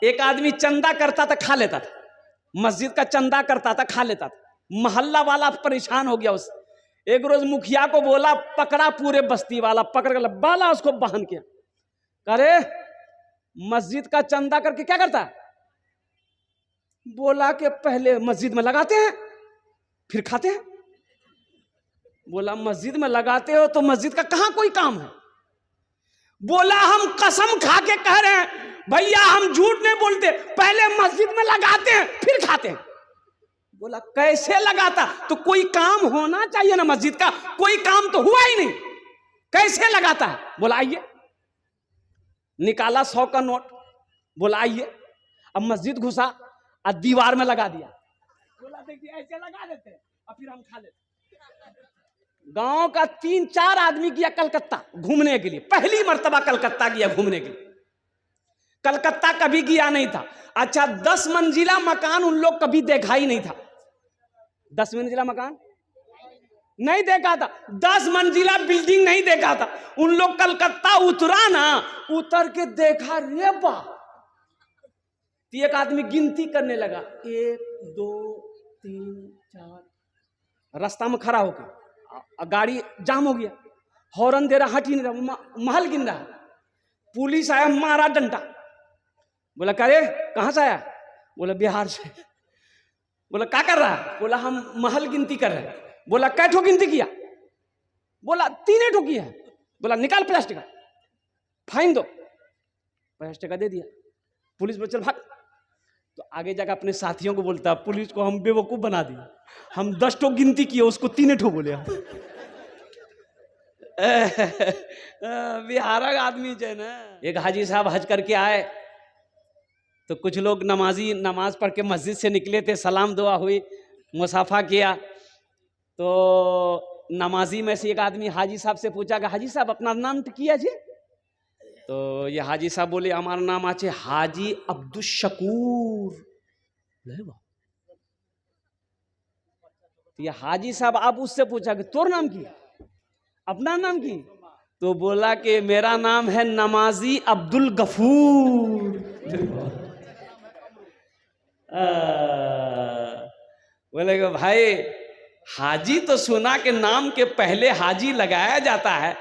एक आदमी चंदा करता था, खा लेता था, मस्जिद का चंदा करता था, खा लेता था। मोहल्ला वाला परेशान हो गया उससे। एक रोज मुखिया को बोला, पकड़ा, पूरे बस्ती वाला पकड़ कर बाला उसको बहन किया। अरे मस्जिद का चंदा करके क्या करता है? बोला कि पहले मस्जिद में लगाते हैं फिर खाते हैं। बोला मस्जिद में लगाते हो तो मस्जिद का कहां कोई काम है? बोला हम कसम खा के कह रहे हैं भैया, हम झूठ नहीं बोलते, पहले मस्जिद में लगाते हैं फिर खाते हैं। बोला कैसे लगाता? तो कोई काम होना चाहिए ना मस्जिद का, कोई काम तो हुआ ही नहीं, कैसे लगाता है? बोला आइए। निकाला 100 का नोट, बोला आइए। अब मस्जिद घुसा और दीवार में लगा दिया। बोला देखिए ऐसे लगा देते हैं और फिर हम खा लेते। गांव का 3-4 आदमी गया कलकत्ता घूमने के लिए, पहली मर्तबा कलकत्ता गया घूमने के लिए। कलकत्ता कभी गया नहीं था। अच्छा 10 मंजिला मकान उन लोग कभी देखा ही नहीं था। 10 मंजिला मकान नहीं देखा था, 10 मंजिला बिल्डिंग नहीं देखा था। उन लोग कलकत्ता उतरा ना, उतर के देखा, रे वाह। तो एक आदमी गिनती करने लगा, 1 2 3 4। रास्ता में खड़ा होकर गाड़ी जाम हो गया, हॉर्न दे रहा, हट ही नहीं रहा, महल गिन रहा। पुलिस आया, मारा डंडा। बोला करे कहां से आया? बोला बिहार से। बोला क्या कर रहा है? बोला हम महल गिनती कर रहे हैं। बोला कै ठो गिनती किया? बोला 3 ठो किया है। बोला निकाल 50 टका, फाइन दो। 50 टका दे दिया। पुलिस बोल चल भाग। तो आगे जाकर अपने साथियों को बोलता, पुलिस को हम बेवकूफ बना दिए, हम 10 ठो गिनती किए, उसको 3 ठो बोले हम। बिहार का आदमी जो है ना। एक हाजी साहब हज करके आए तो कुछ लोग नमाजी नमाज पढ़ के मस्जिद से निकले थे, सलाम दुआ हुई, मुसाफा किया। तो नमाजी में से एक आदमी हाजी साहब से पूछा कि हाजी साहब अपना नाम किया जी? तो ये हाजी साहब बोले हमारा नाम आछे हाजी अब्दुल शकूर। तो ये हाजी साहब आप उससे पूछा कि तोर नाम की, अपना नाम की? तो बोला कि मेरा नाम है नमाजी अब्दुल गफूर। बोले कि भाई हाजी तो सुना के नाम के पहले हाजी लगाया जाता है,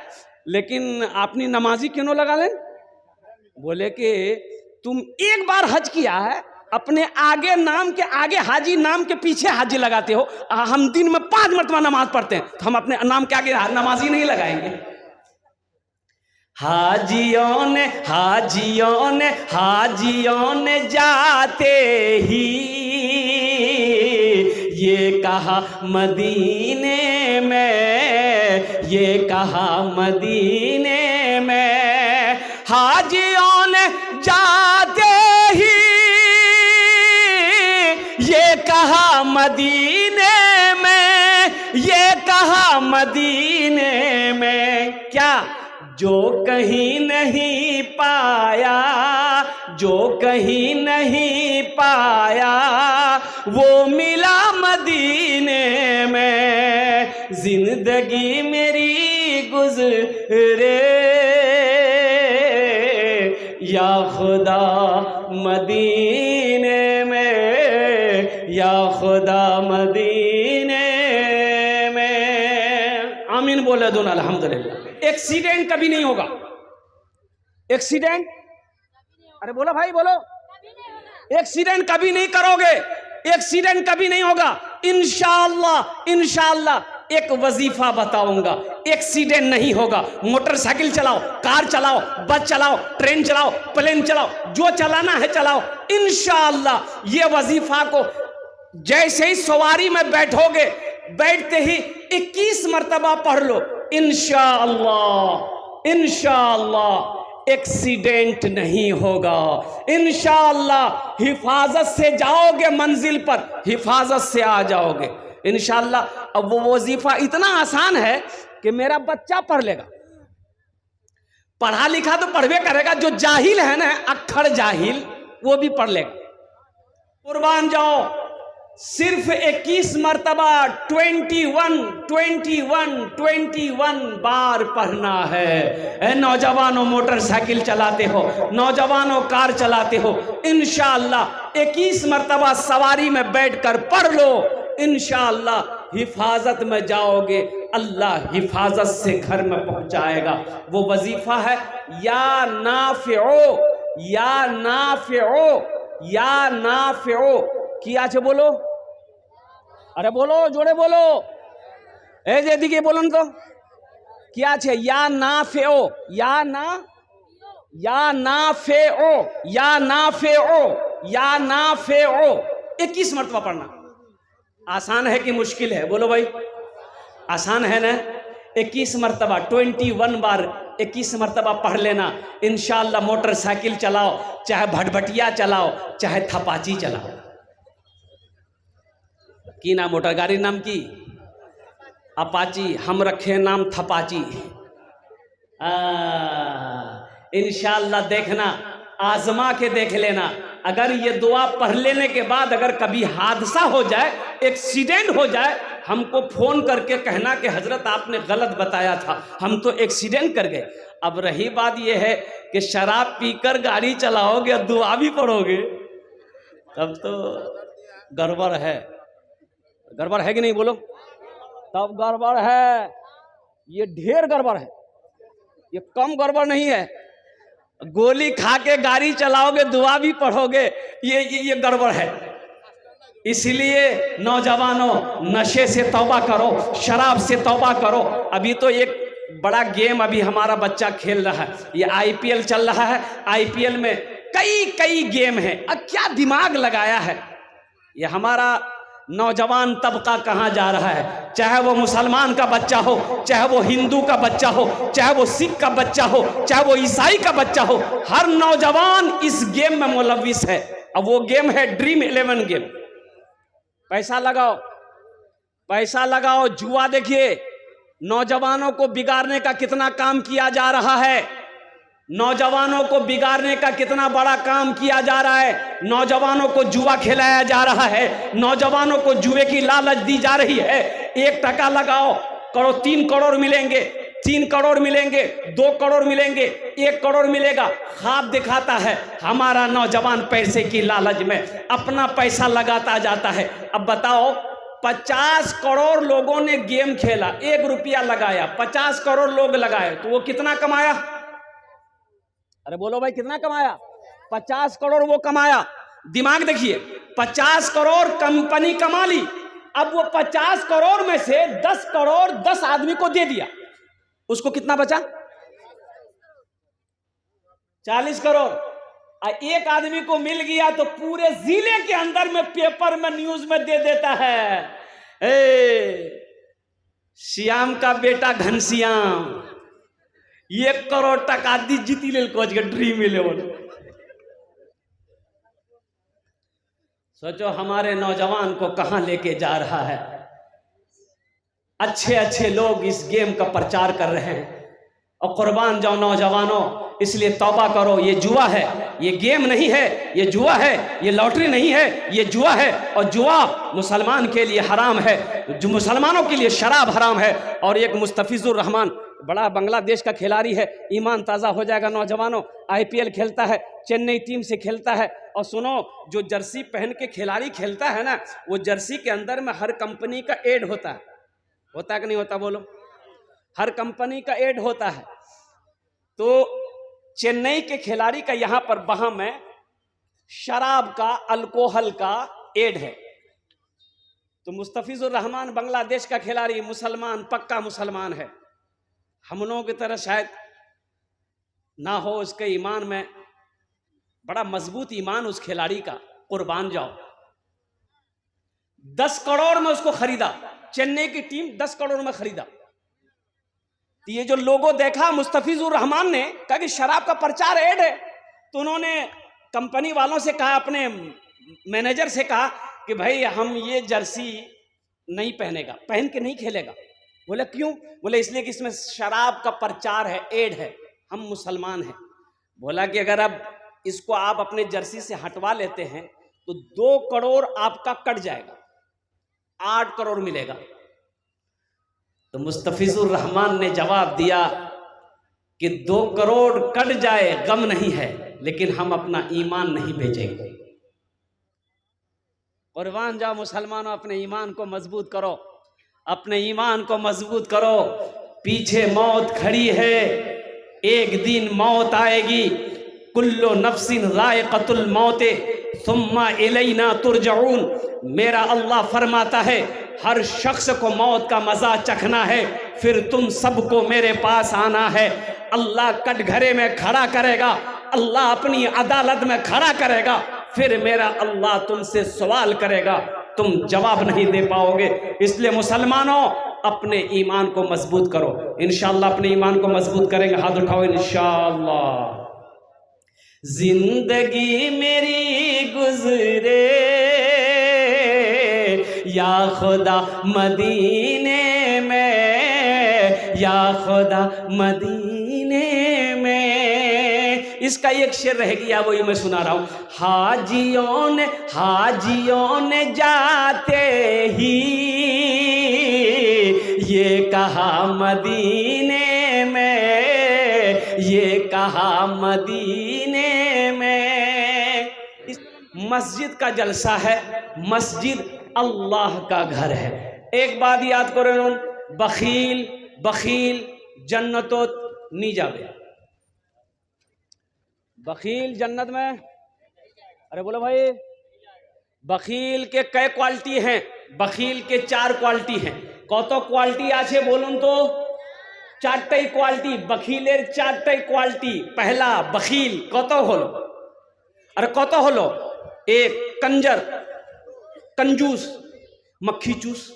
लेकिन आपने नमाजी क्यों लगा ले? बोले कि तुम एक बार हज किया है, अपने आगे नाम के आगे हाजी, नाम के पीछे हाजी लगाते हो। हम दिन में 5 मरतबा नमाज पढ़ते हैं, तो हम अपने नाम के आगे नमाजी नहीं लगाएंगे। हाजियों ने जाते ही ये कहा मदीने में, ये कहा मदीने में। हाजियों ने जाते ही ये कहा मदीने में, ये कहा मदीने में। क्या जो कहीं नहीं पाया, जो कहीं नहीं पाया, वो मिला मदीने में। जिंदगी मेरी गुजरे या खुदा मदीने में, या खुदा मदीने में। आमीन बोले दोनों अल्हम्दुलिल्लाह। एक्सीडेंट कभी नहीं होगा। एक्सीडेंट, अरे बोलो भाई बोलो, एक्सीडेंट कभी नहीं करोगे, एक्सीडेंट कभी नहीं होगा इंशाअल्लाह। इंशाअल्लाह एक वजीफा बताऊंगा, एक्सीडेंट नहीं होगा। मोटरसाइकिल चलाओ, कार चलाओ, बस चलाओ, ट्रेन चलाओ, प्लेन चलाओ, जो चलाना है चलाओ। इंशाअल्लाह ये वजीफा को जैसे ही सवारी में बैठोगे, बैठते ही 21 मरतबा पढ़ लो। इंशाअल्लाह, इंशाअल्लाह एक्सीडेंट नहीं होगा। इंशाअल्लाह हिफाजत से जाओगे मंजिल पर, हिफाजत से आ जाओगे इंशाअल्लाह। अब वो वजीफा इतना आसान है कि मेरा बच्चा पढ़ लेगा, पढ़ा लिखा तो पढ़वे करेगा। जो जाहिल है ना, अक्खड़ जाहिल, वो भी पढ़ लेगा। कुर्बान जाओ, सिर्फ 21 मरतबा 21 बार पढ़ना है। ए नौजवानों मोटरसाइकिल चलाते हो, नौजवानों कार चलाते हो, इंशाअल्लाह 21 मरतबा सवारी में बैठकर पढ़ लो, इंशाअल्लाह हिफाजत में जाओगे, अल्लाह हिफाजत से घर में पहुंचाएगा। वो वजीफा है या नाफिओ, या नाफिओ, या नाफिओ। किया छे बोलो, अरे बोलो, जोड़े बोलो, ए जे दिखे बोलो न तो क्या छे? या नाफिओ, या नाफिओ, या नाफिओ, या नाफिओ। 21 मरतबा पढ़ना। आसान है कि मुश्किल है? बोलो भाई, आसान है ना? 21 मरतबा 21 बार 21 मरतबा पढ़ लेना, इंशाअल्लाह मोटरसाइकिल चलाओ, चाहे भटभटिया चलाओ, चाहे थपाची चलाओ। की नाम मोटर गाड़ी नाम की? अपाची। हम रखे नाम थपाची। इंशाअल्लाह देखना, आजमा के देख लेना। अगर ये दुआ पढ़ लेने के बाद अगर कभी हादसा हो जाए, एक्सीडेंट हो जाए, हमको फोन करके कहना कि हजरत आपने गलत बताया था, हम तो एक्सीडेंट कर गए। अब रही बात ये है कि शराब पीकर गाड़ी चलाओगे और दुआ भी पढ़ोगे, तब तो गड़बड़ है। गड़बड़ है कि नहीं बोलो? तब गड़बड़ है, ये ढेर गड़बड़ है, ये कम गड़बड़ नहीं है। गोली खा के गाड़ी चलाओगे, दुआ भी पढ़ोगे, ये गड़बड़ है। इसलिए नौजवानों, नशे से तौबा करो, शराब से तौबा करो। अभी तो एक बड़ा गेम अभी हमारा बच्चा खेल रहा है, ये IPL चल रहा है। IPL में कई गेम है। अब क्या दिमाग लगाया है ये हमारा नौजवान तबका, कहाँ जा रहा है? चाहे वो मुसलमान का बच्चा हो, चाहे वो हिंदू का बच्चा हो, चाहे वो सिख का बच्चा हो, चाहे वो ईसाई का बच्चा हो, हर नौजवान इस गेम में मुलविस है। अब वो गेम है ड्रीम 11 गेम। पैसा लगाओ, पैसा लगाओ, जुआ देखिए, नौजवानों को बिगाड़ने का कितना काम किया जा रहा है, नौजवानों को बिगाड़ने का कितना बड़ा काम किया जा रहा है। नौजवानों को जुआ खिलाया जा रहा है, नौजवानों को जुए की लालच दी जा रही है। 1 टका लगाओ, करो 3 करोड़ मिलेंगे, 3 करोड़ मिलेंगे, 2 करोड़ मिलेंगे, 1 करोड़ मिलेगा। ख्वाब दिखाता है हमारा नौजवान, पैसे की लालच में अपना पैसा लगाता जाता है। अब बताओ, 50 करोड़ लोगों ने गेम खेला, 1 रुपया लगाया, 50 करोड़ लोग लगाए, तो वो कितना कमाया? अरे बोलो भाई, कितना कमाया? 50 करोड़ वो कमाया। दिमाग देखिए, 50 करोड़ कंपनी कमा ली। अब वो 50 करोड़ में से 10 करोड़ 10 आदमी को दे दिया, उसको कितना बचा? 40 करोड़। एक आदमी को मिल गया तो पूरे जिले के अंदर में पेपर में न्यूज में दे देता है, श्याम का बेटा घनश्याम 1 करोड़ टका दी जीती ले कोच के ड्रीम 11। सोचो हमारे नौजवान को कहां लेके जा रहा है। अच्छे अच्छे लोग इस गेम का प्रचार कर रहे हैं, और कुर्बान जाओ नौजवानों, इसलिए तौबा करो। ये जुआ है, ये गेम नहीं है, ये जुआ है, ये लॉटरी नहीं है, ये जुआ है। और जुआ मुसलमान के लिए हराम है, जो मुसलमानों के लिए शराब हराम है। और एक मुस्तफिजुर रहमान बड़ा बांग्लादेश का खिलाड़ी है, ईमान ताज़ा हो जाएगा नौजवानों। IPL खेलता है, चेन्नई टीम से खेलता है। और सुनो, जो जर्सी पहन के खिलाड़ी खेलता है ना, वो जर्सी के अंदर में हर कंपनी का एड होता है कि नहीं होता? बोलो, हर कंपनी का एड होता है। तो चेन्नई के खिलाड़ी का यहां पर वहां में शराब का, अल्कोहल का एड है। तो मुस्तफिजुर रहमान बांग्लादेश का खिलाड़ी, मुसलमान, पक्का मुसलमान है। हम लोगों की तरह शायद ना हो, उसके ईमान में बड़ा मजबूत ईमान उस खिलाड़ी का, कुर्बान जाओ। 10 करोड़ में उसको खरीदा, चेन्नई की टीम 10 करोड़ में खरीदा। तो ये जो लोगो देखा मुस्तफिजुर रहमान ने, कहा कि शराब का प्रचार ऐड है। तो उन्होंने कंपनी वालों से कहा, अपने मैनेजर से कहा कि भाई हम ये जर्सी नहीं पहनेगा, पहन के नहीं खेलेगा। बोले क्यों? बोले इसलिए कि इसमें शराब का प्रचार है, ऐड है, हम मुसलमान हैं। बोला कि अगर अब इसको आप अपने जर्सी से हटवा लेते हैं तो 2 करोड़ आपका कट जाएगा। 8 करोड़ मिलेगा। तो मुस्तफिजुर रहमान ने जवाब दिया कि 2 करोड़ कट जाए गम नहीं है, लेकिन हम अपना ईमान नहीं बेचेंगे। कुर्बान जाओ मुसलमानों, अपने ईमान को मजबूत करो, अपने ईमान को मजबूत करो। पीछे मौत खड़ी है, एक दिन मौत आएगी। कुल्लु नफ्सिन जायक़तुल मौते सुम्मा इलैना तुरजऊन। मेरा अल्लाह फरमाता है हर शख्स को मौत का मजा चखना है, फिर तुम सबको मेरे पास आना है। अल्लाह कटघरे में खड़ा करेगा, अल्लाह अपनी अदालत में खड़ा करेगा, फिर मेरा अल्लाह तुमसे सवाल करेगा, तुम जवाब नहीं दे पाओगे। इसलिए मुसलमानों अपने ईमान को मजबूत करो। इंशाअल्लाह अपने ईमान को मजबूत करेंगे, हाथ उठाओ इंशाअल्लाह। जिंदगी मेरी गुजरे या खुदा मदीने में, या खुदा मदीने में। इसका एक शेर रह गया, वो ये मैं सुना रहा हूं। हाजियों ने जाते ही ये कहा मदीने में, ये कहा मदीने में। इस मस्जिद का जलसा है, मस्जिद अल्लाह का घर है। एक बात याद करो, बखील बखील जन्नतो नहीं जावे। बखील जन्नत में, अरे बोलो भाई, बखील के कई क्वालिटी हैं? बखील के 4 क्वालिटी हैं। कत क्वालिटी आछे बोलुन तो? 4टाई क्वालिटी, बखीलेर 4टाई क्वालिटी। पहला बखील कत हलो? अरे कत हलो? 1 कंजर, कंजूस, मक्खी चूस।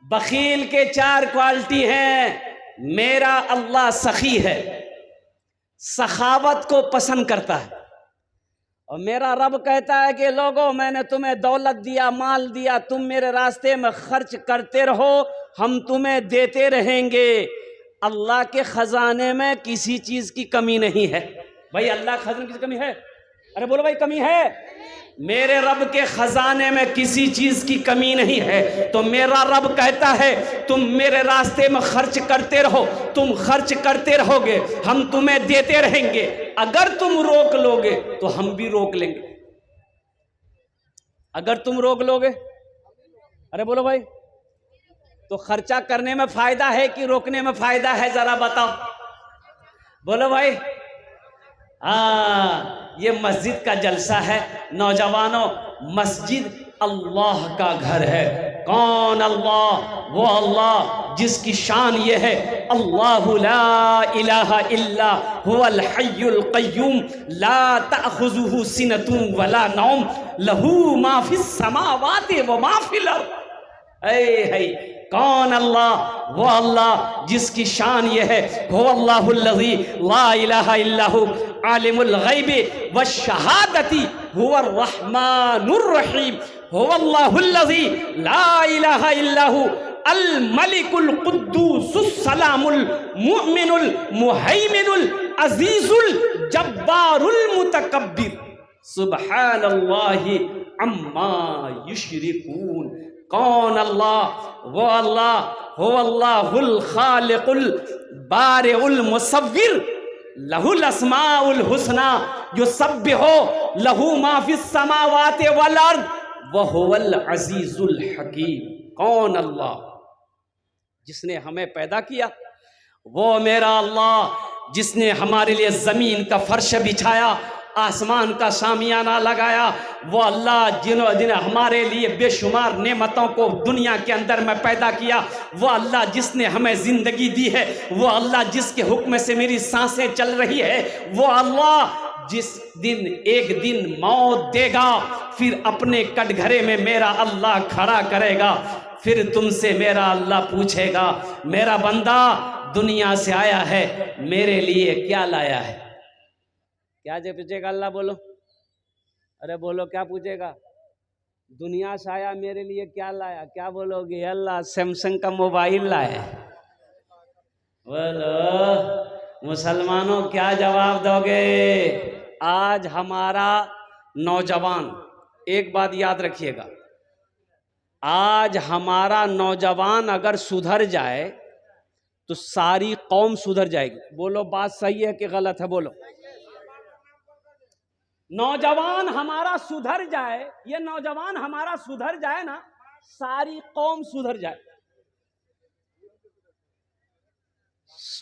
बखील के 4 क्वालिटी हैं। मेरा अल्लाह सखी है, सखावत को पसंद करता है। और मेरा रब कहता है कि लोगों मैंने तुम्हें दौलत दिया, माल दिया, तुम मेरे रास्ते में खर्च करते रहो, हम तुम्हें देते रहेंगे। अल्लाह के खजाने में किसी चीज की कमी नहीं है। भाई अल्लाह के खजाने की कमी है? अरे बोलो भाई, कमी है? मेरे रब के खजाने में किसी चीज की कमी नहीं है। तो मेरा रब कहता है तुम मेरे रास्ते में खर्च करते रहो, तुम खर्च करते रहोगे, हम तुम्हें देते रहेंगे। अगर तुम रोक लोगे तो हम भी रोक लेंगे। अगर तुम रोक लोगे, अरे बोलो भाई, तो खर्चा करने में फायदा है कि रोकने में फायदा है? जरा बताओ, बोलो भाई। हाँ, ये मस्जिद का जलसा है। नौजवानों, मस्जिद अल्लाह का घर है। कौन अल्लाह? वो अल्लाह जिसकी शान ये है, अल्लाहु ला इलाहा इल्ला हुवल हय्युल क़य्यूम ला तअख़ुज़ुहु सिनतुन वला नौम लहू मा फिस समावाति व मा फिल अर्द। कौन अल्लाह? वो अल्लाह जिसकी शान ये है, हुव अल्लाहुल्लज़ी ला इलाहा इल्ला हु आलिमुल ग़ैबि वश्शहादति हुवर रहमानुर रहीम। हुव अल्लाहुल्लज़ी ला इलाहा इल्ला हु अल मलिकुल कुद्दूसुस सलामुल मुमिनुल मुहैमिनुल अज़ीज़ुल जब्बारुल मुतकब्बिर सुब्हानल्लाहि अम्मा युश्रिकून। कौन अल्लाह? वो अल्लाह हो अल्लाहुल खालिकुल बारिउल मुसव्विर लहुल अस्माउल हुस्ना युसब्बिहु लहू मा फिस समावाति वल अर्द व हुवल अजीजुल हकीम। कौन अल्लाह? जिसने हमें पैदा किया, वो मेरा अल्लाह जिसने हमारे लिए जमीन का फर्श बिछाया, आसमान का शामियाना लगाया, वो अल्लाह जिन्होंने हमारे लिए बेशुमार नेमतों को दुनिया के अंदर में पैदा किया, वो अल्लाह जिसने हमें ज़िंदगी दी है, वो अल्लाह जिसके हुक्म से मेरी सांसें चल रही है, वो अल्लाह जिस दिन एक दिन मौत देगा, फिर अपने कटघरे में मेरा अल्लाह खड़ा करेगा, फिर तुमसे मेरा अल्लाह पूछेगा, मेरा बंदा दुनिया से आया है, मेरे लिए क्या लाया है? क्या जो पूछेगा अल्लाह? बोलो, अरे बोलो, क्या पूछेगा? दुनिया से आया, मेरे लिए क्या लाया? क्या बोलोगे? अल्लाह सैमसंग का मोबाइल लाया। बोलो मुसलमानों, क्या जवाब दोगे? आज हमारा नौजवान एक बात याद रखिएगा, आज हमारा नौजवान अगर सुधर जाए तो सारी कौम सुधर जाएगी। बोलो बात सही है कि गलत है? बोलो। नौजवान हमारा सुधर जाए, ये नौजवान हमारा सुधर जाए ना, सारी कौम सुधर जाए।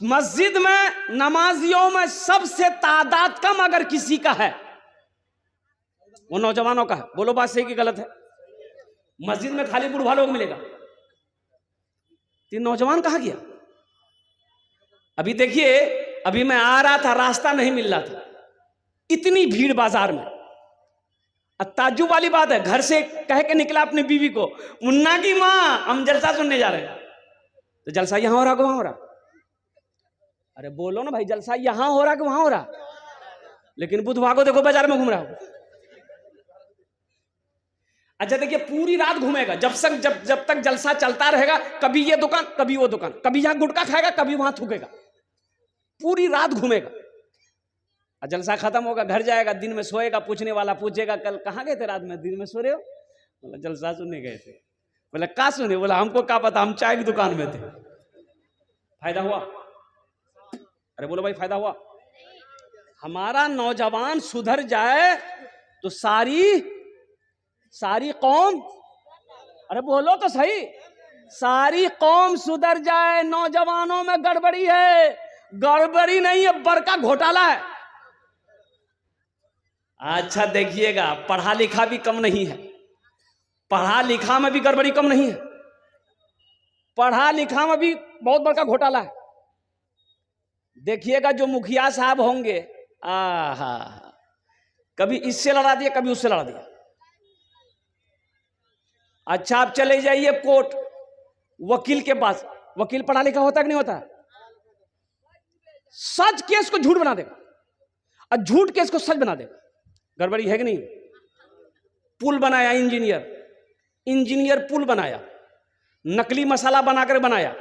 मस्जिद में नमाजियों में सबसे तादाद कम अगर किसी का है, वो नौजवानों का है। बोलो बात सही कि गलत है? मस्जिद में खाली बूढ़ा लोग मिलेगा, तीन नौजवान कहाँ गया? अभी देखिए, अभी मैं आ रहा था, रास्ता नहीं मिल रहा था, इतनी भीड़ बाजार में। ताज्जुब वाली बात है, घर से कह के निकला अपनी बीवी को, मुन्ना की माँ हम जलसा सुनने जा रहे हैं। तो जलसा यहां हो रहा कि वहां हो रहा? अरे बोलो ना भाई, जलसा यहां हो रहा कि वहां हो रहा? लेकिन बुधवार को देखो बाजार में घूम रहा हो। अच्छा देखिए, पूरी रात घूमेगा, जब तक जलसा चलता रहेगा, कभी ये दुकान कभी वो दुकान, कभी यहां गुटखा खाएगा कभी वहां थूकेगा, पूरी रात घूमेगा। और जलसा खत्म होगा, घर जाएगा, दिन में सोएगा, पूछने वाला पूछेगा कल कहाँ गए थे रात में, दिन में सो रहे हो? बोला जलसा सुनने गए थे। बोला का सुने? बोला हमको क्या पता, हम चाय की दुकान में थे। फायदा हुआ? अरे बोलो भाई, फायदा हुआ? हमारा नौजवान सुधर जाए तो सारी कौम, अरे बोलो तो सही, सारी कौम सुधर जाए। नौजवानों में गड़बड़ी है, गड़बड़ी नहीं है, बड़का घोटाला है। अच्छा देखिएगा, पढ़ा लिखा भी कम नहीं है, पढ़ा लिखा में भी गड़बड़ी कम नहीं है, पढ़ा लिखा में भी बहुत बड़का घोटाला है। देखिएगा जो मुखिया साहब होंगे, आहा, कभी इससे लड़ा दिया कभी उससे लड़ा दिया। अच्छा आप चले जाइए कोर्ट, वकील के पास, वकील पढ़ा लिखा होता कि नहीं होता? सच केस को झूठ बना देगा और झूठ केस को सच बना देगा। गड़बड़ी है कि नहीं? पुल बनाया इंजीनियर पुल बनाया, नकली मसाला बनाकर बनाया,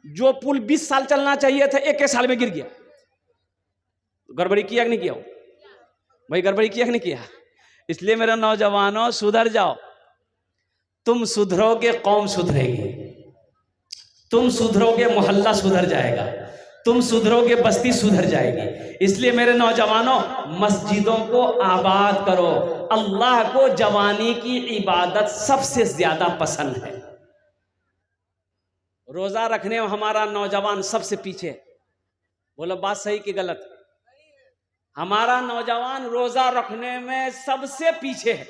जो पुल 20 साल चलना चाहिए था 1 साल में गिर गया। गड़बड़ी किया कि नहीं किया? भाई गड़बड़ी किया कि नहीं किया? इसलिए मेरे नौजवानों, सुधर जाओ। तुम सुधरोगे कौम सुधरेगी, तुम सुधरोगे मोहल्ला सुधर जाएगा, तुम सुधरोगे बस्ती सुधर जाएगी। इसलिए मेरे नौजवानों, मस्जिदों को आबाद करो। अल्लाह को जवानी की इबादत सबसे ज्यादा पसंद है। रोजा रखने में हमारा नौजवान सबसे पीछे। बोलो बात सही कि गलत? हमारा नौजवान रोजा रखने में सबसे पीछे है।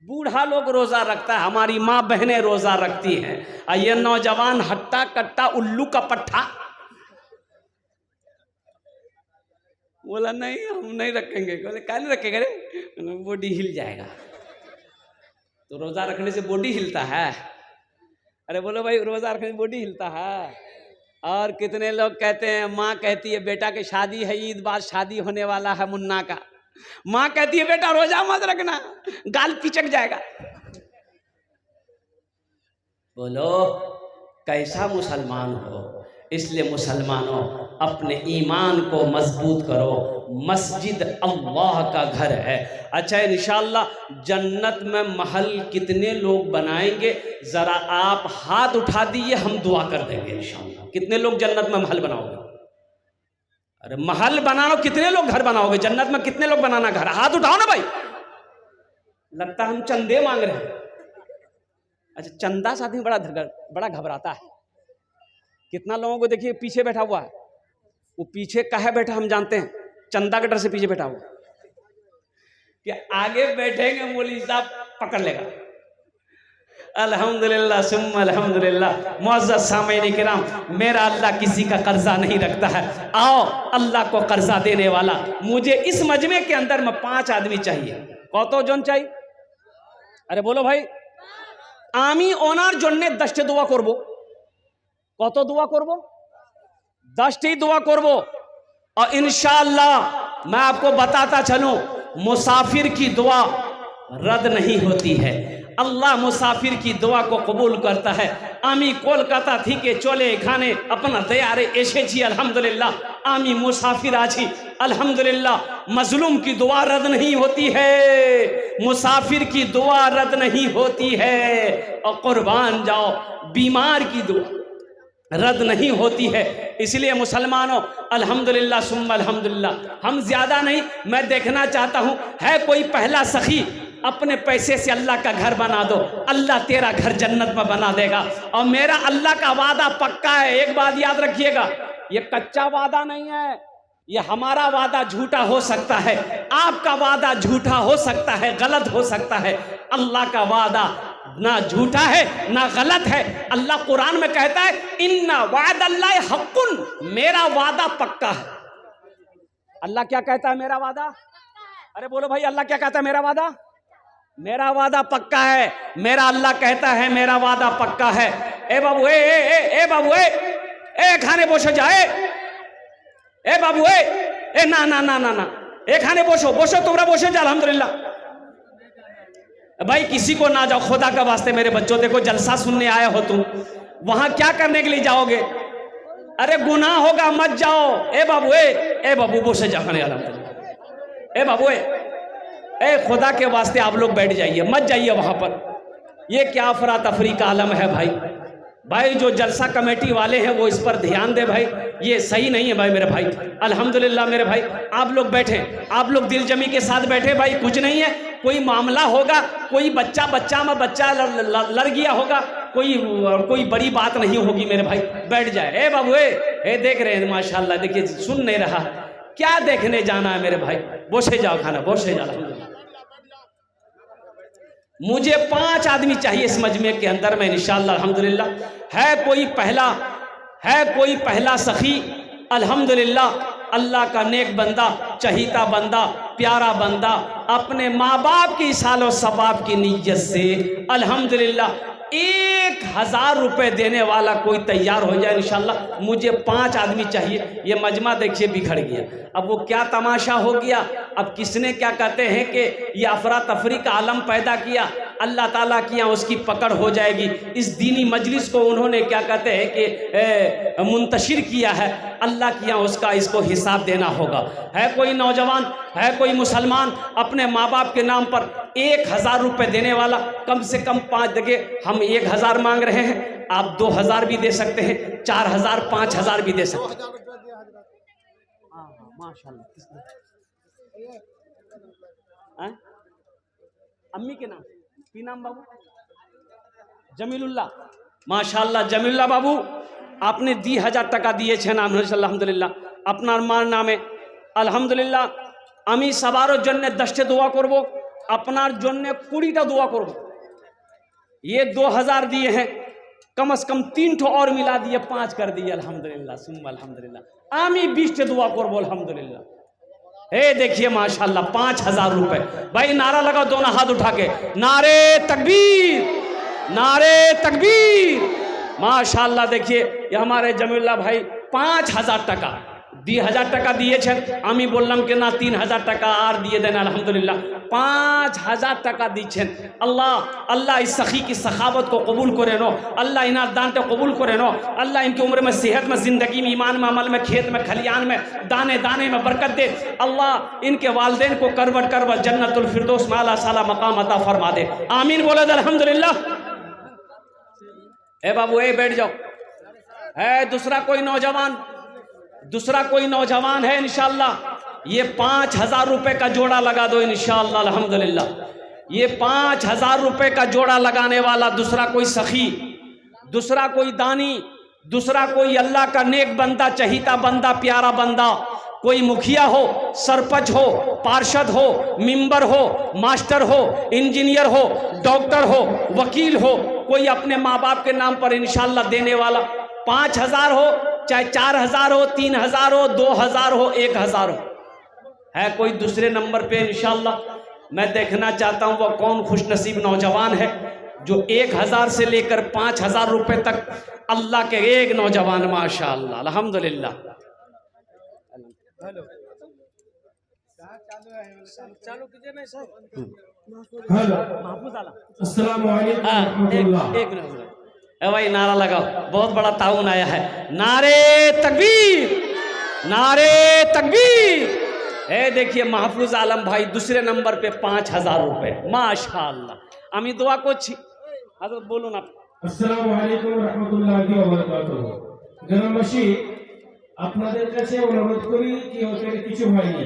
बूढ़ा लोग रोजा रखता है, हमारी माँ बहनें रोजा रखती हैं, और ये नौजवान हट्टा कट्टा उल्लू का पट्टा। बोला नहीं हम नहीं रखेंगे। बोले क्या नहीं रखेंगे? बॉडी हिल जाएगा। तो रोजा रखने से बॉडी हिलता है? अरे बोलो भाई, रोजा रखने से बॉडी हिलता है। और कितने लोग कहते हैं, माँ कहती है बेटा की शादी है, ईद बाद शादी होने वाला है मुन्ना का, माँ कहती है बेटा रोजा मत रखना, गाल पिचक जाएगा। बोलो कैसा मुसलमान हो? इसलिए मुसलमानों, अपने ईमान को मजबूत करो। मस्जिद अल्लाह का घर है। अच्छा इंशाअल्लाह जन्नत में महल कितने लोग बनाएंगे, जरा आप हाथ उठा दीजिए, हम दुआ कर देंगे इंशाअल्लाह। कितने लोग जन्नत में महल बनाओगे? अरे महल बनाओ, कितने लोग घर बनाओगे जन्नत में? कितने लोग बनाना घर? हाथ उठाओ ना भाई। लगता हम चंदे मांग रहे हैं। अच्छा चंदा से आदमी बड़ा घबराता है। कितना लोगों को देखिए पीछे बैठा हुआ है, वो पीछे काहे बैठा हम जानते हैं, चंदा के डर से पीछे बैठा हुआ कि आगे बैठेंगे मौलवी साहब पकड़ लेगा। अल्हम्दुलिल्लाह सुम्मा अल्हम्दुलिल्लाह। मुअज़्ज़ज़ सामीन किराम, मेरा अल्लाह किसी का कर्जा नहीं रखता है। आओ अल्लाह को कर्जा देने वाला, मुझे इस मजमे के अंदर में 5 आदमी चाहिए। कतो जन चाहिए? अरे बोलो भाई। आमी ओनार जन्ने 10 दुआ करबो। कत दुआ करबो? 10 दुआ करबो। और इंशाअल्लाह मैं आपको बताता चलूं, मुसाफिर की दुआ रद्द नहीं होती है। अल्लाह मुसाफिर की दुआ को कबूल करता है। आमी कोलकाता थी के चले खाने अपना तैयारे ऐसे जी अल्हम्दुलिल्लाह, आमी मुसाफिर आजी अल्हम्दुलिल्लाह। मजलूम की दुआ रद्द नहीं होती है, मुसाफिर की दुआ रद्द नहीं होती है, और कुर्बान जाओ बीमार की दुआ रद्द नहीं होती है। इसलिए मुसलमानों अल्हम्दुलिल्लाह सुम्मा अल्हम्दुलिल्लाह। हम ज़्यादा नहीं, मैं देखना चाहता हूँ है कोई पहला सखी अपने पैसे से अल्लाह का घर बना दो, अल्लाह तेरा घर जन्नत में बना देगा। और मेरा अल्लाह का वादा पक्का है। एक बात याद रखिएगा, ये कच्चा वादा नहीं है, ये हमारा वादा झूठा हो सकता है, आपका वादा झूठा हो सकता है, गलत हो सकता है। अल्लाह का वादा ना झूठा है ना गलत है। अल्लाह कुरान में कहता है इन्ना वादल्लाह हक्कुन, मेरा वादा पक्का है। अल्लाह क्या कहता है? मेरा वादा। अरे बोलो भाई, अल्लाह क्या कहता है? मेरा वादा, मेरा वादा पक्का है। मेरा अल्लाह कहता है मेरा वादा पक्का है। ए बाबू ए बाबू ए खाने बोसो जाए, ए बाबू ए ना ना ना ना ना ए खाने बोसो बोसो, तुमरा बोसो जा अल्हम्दुलिल्लाह। भाई किसी को ना जाओ, खुदा का वास्ते मेरे बच्चों, देखो जलसा सुनने आए हो तुम, वहां क्या करने के लिए जाओगे? अरे गुनाह होगा, मत जाओ। ए बाबू बोसे जा खाने अल्हम्दुलिल्लाह। ए बाबू ए खुदा के वास्ते आप लोग बैठ जाइए, मत जाइए वहां पर। ये क्या अफरा तफरी का आलम है भाई जो जलसा कमेटी वाले हैं वो इस पर ध्यान दे भाई, ये सही नहीं है भाई मेरे भाई। अल्हम्दुलिल्लाह मेरे भाई, आप लोग बैठे, आप लोग दिल जमी के साथ बैठे भाई। कुछ नहीं है, कोई मामला होगा, कोई बच्चा में बच्चा लड़ गया होगा, कोई बड़ी बात नहीं होगी मेरे भाई, बैठ जाए। ए बाबू ए देख रहे हैं माशाल्लाह, देखिए सुन नहीं रहा, क्या देखने जाना है मेरे भाई? बोसे जाओ खाना, बोसे जाओ। मुझे 5 आदमी चाहिए इस मजमे के अंदर में इंशाअल्लाह अल्हम्दुलिल्लाह। है कोई पहला सखी अल्हम्दुलिल्लाह, अल्लाह का नेक बंदा, चहीता बंदा, प्यारा बंदा, अपने माँ बाप की सालो सवाब की नीयत से अल्हम्दुलिल्लाह 1000 रुपये देने वाला कोई तैयार हो जाए इंशाअल्लाह। मुझे 5 आदमी चाहिए। ये मजमा देखिए बिखर गया। अब वो क्या तमाशा हो गया, अब किसने क्या कहते हैं कि ये अफरा तफरी का आलम पैदा किया, अल्लाह ताला की यहाँ उसकी पकड़ हो जाएगी। इस दीनी मजलिस को उन्होंने क्या कहते हैं कि मुंतशिर किया है, अल्लाह की यहाँ उसका इसको हिसाब देना होगा। है कोई नौजवान, है कोई मुसलमान अपने माँ बाप के नाम पर 1000 रुपये देने वाला? कम से कम 5 जगह हम 1000 मांग रहे हैं, आप 2000 भी दे सकते हैं, 4000 5000 भी दे सकते हैं। माशाल्लाह। अम्मी के नाम की नाम बाबू जमीलुल्लाह, माशाल्लाह जमीलुल्लाह बाबू आपने 10,000 টাকা দিয়েছেন আলহামদুলিল্লাহ। আপনার মার নামে আলহামদুলিল্লাহ। আমি সবার জন্য 10টা দোয়া করব, আপনার জন্য 20টা দোয়া করব। ये 2000 दिए हैं, कम से कम 3 ठो और मिला दिए, 5 कर दिए अल्हम्दुलिल्लाह सुम्मा अल्हम्दुलिल्लाह। आमी 20 दुआ करबो अल्हम्दुलिल्लाह। हे देखिए माशाल्लाह 5000 रुपए। भाई नारा लगाओ दोनों हाथ उठा के, नारे तकबीर, नारे तकबीर। माशाल्लाह देखिए ये हमारे जमीलुल्लाह भाई 5000 টাকা 2000 টাকা দিয়েছেন। আমি বললাম कि ना 3000 টাকা আর দিয়ে দেন अल्हम्दुलिल्लाह। 5000 টাকা দিচ্ছেন। अल्लाह इस सखी की सखावत को कबूल करे नो, अल्लाह इनार दान को कबूल करे नो, अल्लाह इनकी उम्र में, सेहत में, ज़िंदगी में, ईमान में, अमल में, खेत में, खलियान में, दाने दाने में बरकत दे। अल्लाह इनके वालदेन को करवट जन्नतुल फिरदौस में आला साला मकाम अता फरमा दे। आमीन बोले अल्हम्दुलिल्लाह। ए बाबू ए बैठ जाओ। है दूसरा कोई नौजवान है इंशाअल्लाह, ये 5000 रुपए का जोड़ा लगा दो इंशाअल्लाह अल्हम्दुलिल्लाह। ये 5000 रुपए का जोड़ा लगाने वाला दूसरा कोई सखी, दूसरा कोई दानी, दूसरा कोई अल्लाह का नेक बंदा, चहीता बंदा, प्यारा बंदा, कोई मुखिया हो, सरपंच हो, पार्षद हो, मिंबर हो, मास्टर हो, इंजीनियर हो, डॉक्टर हो, वकील हो, कोई अपने माँ बाप के नाम पर इंशाअल्लाह देने वाला, 5000 हो, चाहे 4000 हो, 3000 हो, 2000 हो, 1000 हो। है कोई दूसरे नंबर पे इंशाअल्लाह। मैं देखना चाहता हूँ वो कौन खुशनसीब नौजवान है जो 1000 से लेकर 5000 रुपए तक अल्लाह के एक नौजवान, माशाअल्लाह अल्हम्दुलिल्लाह। हेलो महफूज आलम। अस्सलाम वालेकुम हाँ, रहमतुल्लाह। एक मिनट ए भाई, नारा लगाओ, बहुत बड़ा ताउन आया है। नारे तकबीर, नारे तकबीर। ए देखिए महफूज आलम भाई दूसरे नंबर पे 5,000 रुपए, माशाअल्लाह। আমি দোয়া করছি, হযরত বলুন आप। আসসালামু আলাইকুম রহমতুল্লাহি ওয়া বারাকাতুহু। গ্রামবাসী, আপনাদের কাছে অনুরোধ করি কি ওখানে কিছু হয়নি,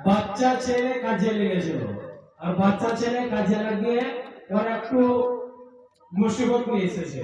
বাচ্চা ছেলে কাজে লেগেছিল, আর বাচ্চা ছেলে কাজে লাগিয়ে ওরা একটু মুসিবত নিয়ে এসেছে।